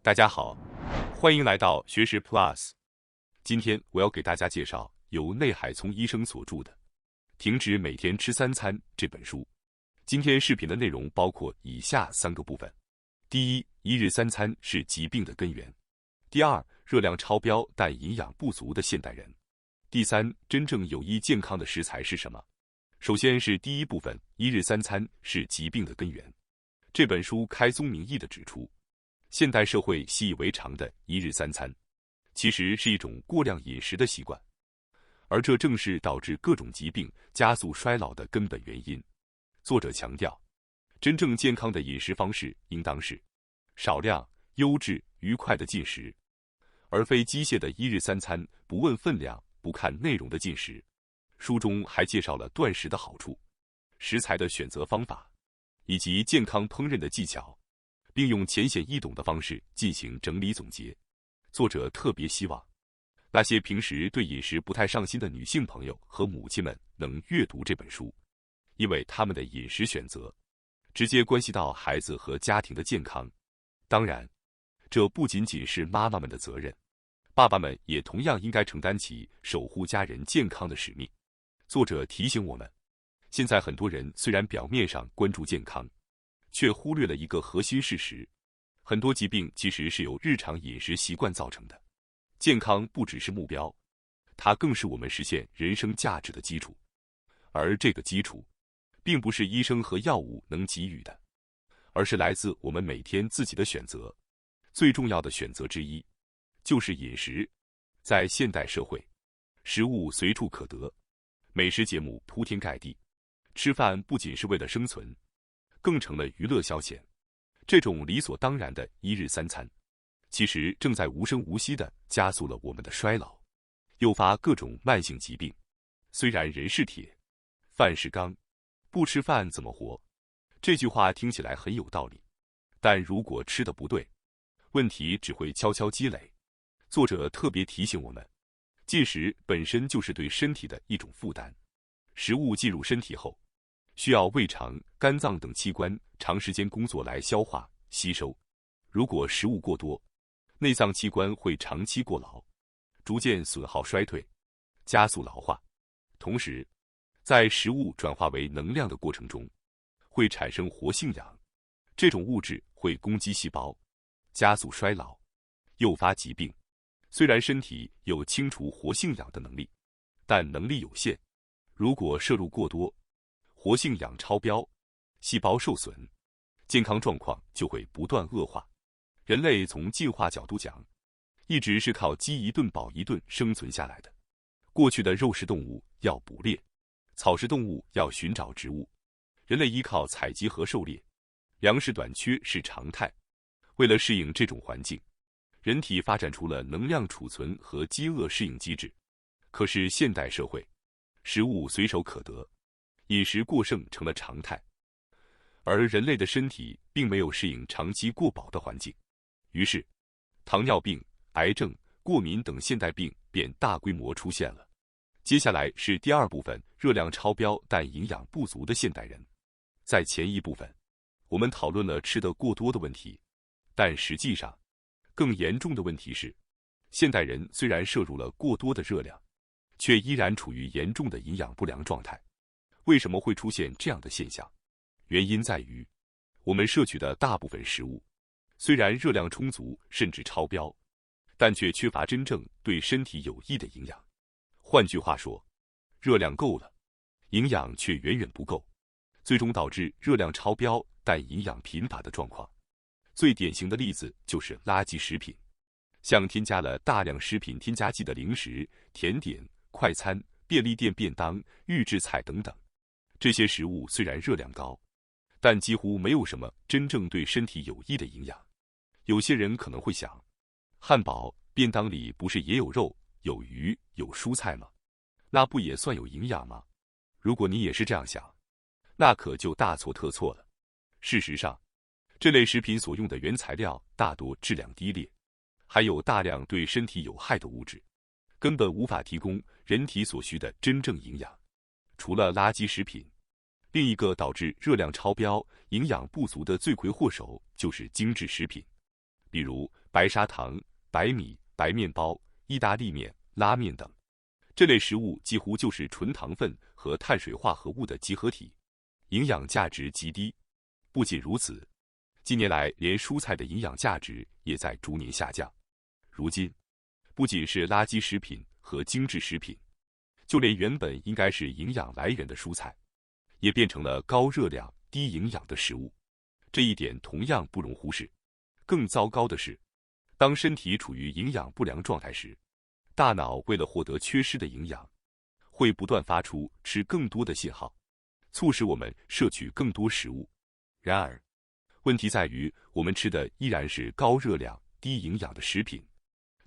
大家好，欢迎来到学识 Plus。今天我要给大家介绍由内海聪医生所著的《停止每天吃3餐》这本书。今天视频的内容包括以下3个部分：第一，一日3餐是疾病的根源；第二，热量超标但营养不足的现代人；第三，真正有益健康的食材是什么？首先是第一部分，一日3餐是疾病的根源。这本书开宗明义地指出，现代社会习以为常的一日3餐，其实是一种过量饮食的习惯，而这正是导致各种疾病加速衰老的根本原因。作者强调，真正健康的饮食方式应当是少量、优质、愉快的进食，而非机械的一日3餐，不问分量、不看内容的进食。书中还介绍了断食的好处、食材的选择方法，以及健康烹饪的技巧，并用浅显易懂的方式进行整理总结。作者特别希望那些平时对饮食不太上心的女性朋友和母亲们能阅读这本书，因为她们的饮食选择直接关系到孩子和家庭的健康。当然，这不仅仅是妈妈们的责任，爸爸们也同样应该承担起守护家人健康的使命。作者提醒我们，现在很多人虽然表面上关注健康，却忽略了一个核心事实：很多疾病其实是由日常饮食习惯造成的。健康不只是目标，它更是我们实现人生价值的基础。而这个基础，并不是医生和药物能给予的，而是来自我们每天自己的选择。最重要的选择之一，就是饮食。在现代社会，食物随处可得，美食节目铺天盖地，吃饭不仅是为了生存，更成了娱乐消遣。这种理所当然的一日3餐，其实正在无声无息地加速了我们的衰老，诱发各种慢性疾病。虽然人是铁，饭是钢，不吃饭怎么活？这句话听起来很有道理，但如果吃得不对，问题只会悄悄积累。作者特别提醒我们，进食本身就是对身体的一种负担。食物进入身体后，需要胃肠、肝脏等器官长时间工作来消化、吸收。如果食物过多，内脏器官会长期过劳，逐渐损耗衰退，加速老化。同时，在食物转化为能量的过程中，会产生活性氧，这种物质会攻击细胞，加速衰老，诱发疾病。虽然身体有清除活性氧的能力，但能力有限。如果摄入过多，活性氧超标，细胞受损，健康状况就会不断恶化。人类从进化角度讲，一直是靠饥一顿饱一顿生存下来的。过去的肉食动物要捕猎，草食动物要寻找植物，人类依靠采集和狩猎，粮食短缺是常态。为了适应这种环境，人体发展出了能量储存和饥饿适应机制。可是现代社会，食物随手可得，饮食过剩成了常态，而人类的身体并没有适应长期过饱的环境，于是糖尿病、癌症、过敏等现代病便大规模出现了。接下来是第二部分，热量超标但营养不足的现代人。在前一部分，我们讨论了吃得过多的问题，但实际上更严重的问题是，现代人虽然摄入了过多的热量，却依然处于严重的营养不良状态。为什么会出现这样的现象？原因在于，我们摄取的大部分食物，虽然热量充足甚至超标，但却缺乏真正对身体有益的营养。换句话说，热量够了，营养却远远不够，最终导致热量超标但营养贫乏的状况。最典型的例子就是垃圾食品，像添加了大量食品添加剂的零食、甜点、快餐、便利店便当、预制菜等等。这些食物虽然热量高，但几乎没有什么真正对身体有益的营养。有些人可能会想，汉堡、便当里不是也有肉、有鱼、有蔬菜吗？那不也算有营养吗？如果你也是这样想，那可就大错特错了。事实上，这类食品所用的原材料大多质量低劣，还有大量对身体有害的物质，根本无法提供人体所需的真正营养。除了垃圾食品，另一个导致热量超标、营养不足的罪魁祸首就是精致食品，比如白砂糖、白米、白面包、意大利面、拉面等。这类食物几乎就是纯糖分和碳水化合物的集合体，营养价值极低。不仅如此，近年来连蔬菜的营养价值也在逐年下降。如今，不仅是垃圾食品和精致食品，就连原本应该是营养来源的蔬菜，也变成了高热量、低营养的食物。这一点同样不容忽视。更糟糕的是，当身体处于营养不良状态时，大脑为了获得缺失的营养，会不断发出吃更多的信号，促使我们摄取更多食物。然而，问题在于我们吃的依然是高热量、低营养的食品，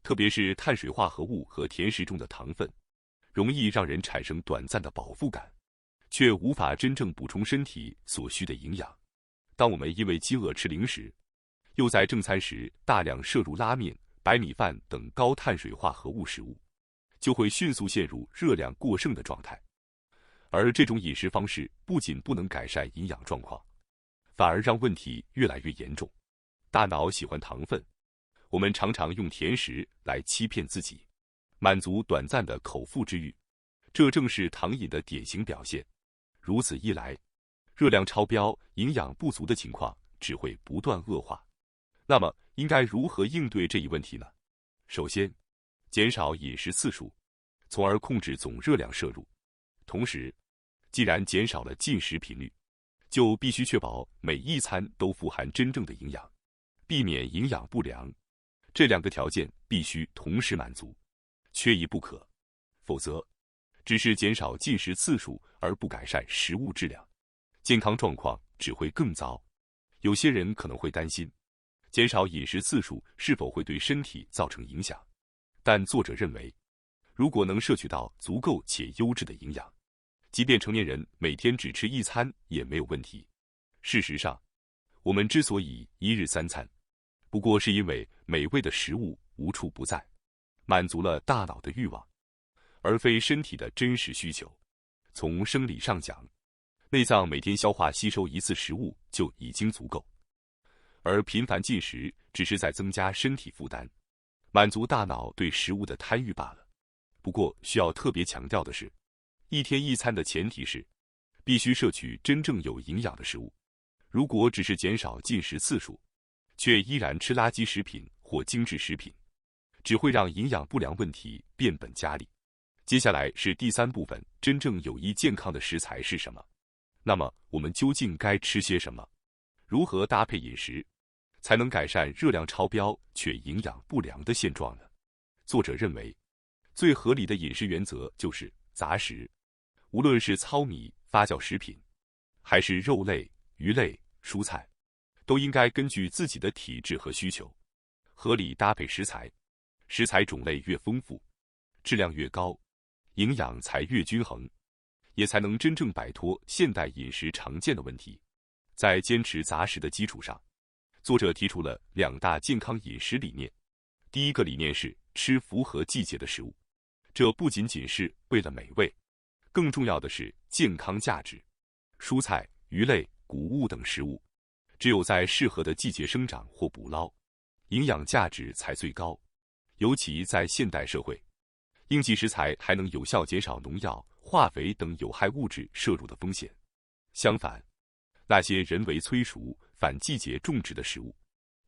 特别是碳水化合物和甜食中的糖分，容易让人产生短暂的饱腹感，却无法真正补充身体所需的营养。当我们因为饥饿吃零食，又在正餐时大量摄入拉面、白米饭等高碳水化合物食物，就会迅速陷入热量过剩的状态。而这种饮食方式不仅不能改善营养状况，反而让问题越来越严重。大脑喜欢糖分，我们常常用甜食来欺骗自己，满足短暂的口腹之欲，这正是糖瘾的典型表现。如此一来，热量超标、营养不足的情况只会不断恶化。那么，应该如何应对这一问题呢？首先，减少饮食次数，从而控制总热量摄入。同时，既然减少了进食频率，就必须确保每一餐都富含真正的营养，避免营养不良。这两个条件必须同时满足，缺一不可。否则，只是减少进食次数而不改善食物质量，健康状况只会更糟。有些人可能会担心，减少饮食次数是否会对身体造成影响？但作者认为，如果能摄取到足够且优质的营养，即便成年人每天只吃一餐也没有问题。事实上，我们之所以一日三餐，不过是因为美味的食物无处不在，满足了大脑的欲望，而非身体的真实需求。从生理上讲，内脏每天消化吸收一次食物就已经足够，而频繁进食只是在增加身体负担，满足大脑对食物的贪欲罢了。不过需要特别强调的是，一天一餐的前提是必须摄取真正有营养的食物。如果只是减少进食次数，却依然吃垃圾食品或精致食品，只会让营养不良问题变本加厉。接下来是第三部分，真正有益健康的食材是什么？那么我们究竟该吃些什么？如何搭配饮食，才能改善热量超标却营养不良的现状呢？作者认为，最合理的饮食原则就是杂食，无论是糙米、发酵食品，还是肉类、鱼类、蔬菜，都应该根据自己的体质和需求，合理搭配食材。食材种类越丰富，质量越高，营养才越均衡，也才能真正摆脱现代饮食常见的问题。在坚持杂食的基础上，作者提出了2大健康饮食理念。第一个理念是吃符合季节的食物，这不仅仅是为了美味，更重要的是健康价值。蔬菜、鱼类、谷物等食物，只有在适合的季节生长或捕捞，营养价值才最高。尤其在现代社会，应季食材还能有效减少农药、化肥等有害物质摄入的风险。相反，那些人为催熟、反季节种植的食物，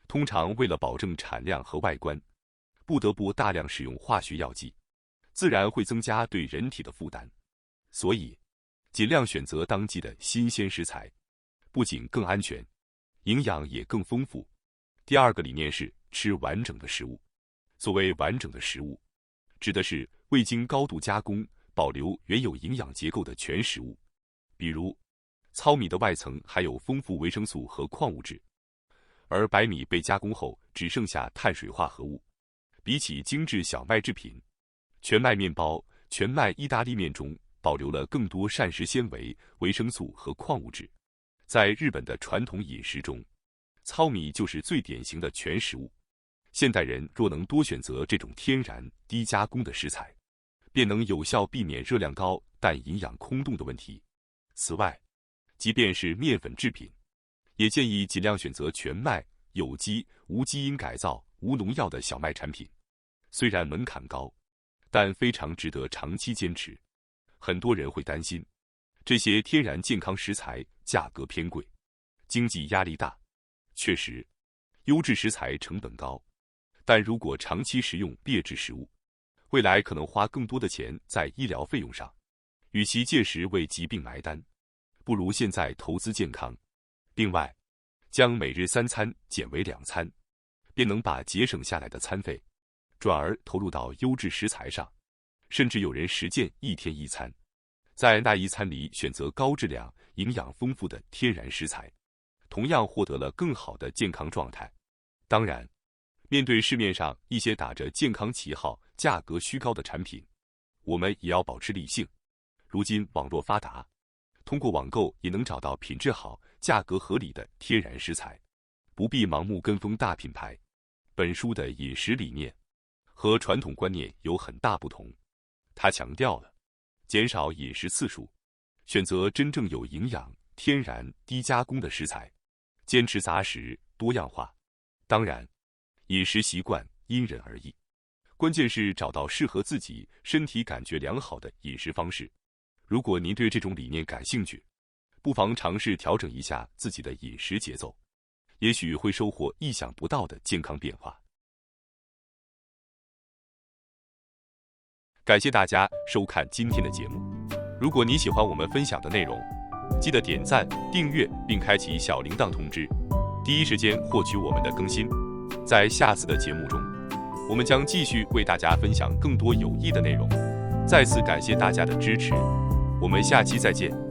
通常为了保证产量和外观，不得不大量使用化学药剂，自然会增加对人体的负担。所以，尽量选择当季的新鲜食材，不仅更安全，营养也更丰富。第二个理念是吃完整的食物。所谓完整的食物，指的是未经高度加工、保留原有营养结构的全食物。比如，糙米的外层含有丰富维生素和矿物质，而白米被加工后只剩下碳水化合物。比起精致小麦制品，全麦面包、全麦意大利面中保留了更多膳食纤维、维生素和矿物质。在日本的传统饮食中，糙米就是最典型的全食物。现代人若能多选择这种天然、低加工的食材，便能有效避免热量高但营养空洞的问题。此外，即便是面粉制品，也建议尽量选择全麦、有机、无基因改造、无农药的小麦产品。虽然门槛高，但非常值得长期坚持。很多人会担心，这些天然健康食材价格偏贵，经济压力大。确实，优质食材成本高，但如果长期食用劣质食物，未来可能花更多的钱在医疗费用上。与其届时为疾病埋单，不如现在投资健康。另外，将每日3餐减为2餐，便能把节省下来的餐费转而投入到优质食材上。甚至有人实践1天1餐，在那一餐里选择高质量、营养丰富的天然食材，同样获得了更好的健康状态。当然，面对市面上一些打着健康旗号、价格虚高的产品，我们也要保持理性。如今网络发达，通过网购也能找到品质好、价格合理的天然食材，不必盲目跟风大品牌。本书的饮食理念和传统观念有很大不同，他强调了减少饮食次数，选择真正有营养、天然、低加工的食材，坚持杂食、多样化。当然，饮食习惯因人而异，关键是找到适合自己身体感觉良好的饮食方式。如果您对这种理念感兴趣，不妨尝试调整一下自己的饮食节奏，也许会收获意想不到的健康变化。感谢大家收看今天的节目。如果你喜欢我们分享的内容，记得点赞、订阅并开启小铃铛通知，第一时间获取我们的更新。在下次的节目中，我们将继续为大家分享更多有益的内容。再次感谢大家的支持，我们下期再见。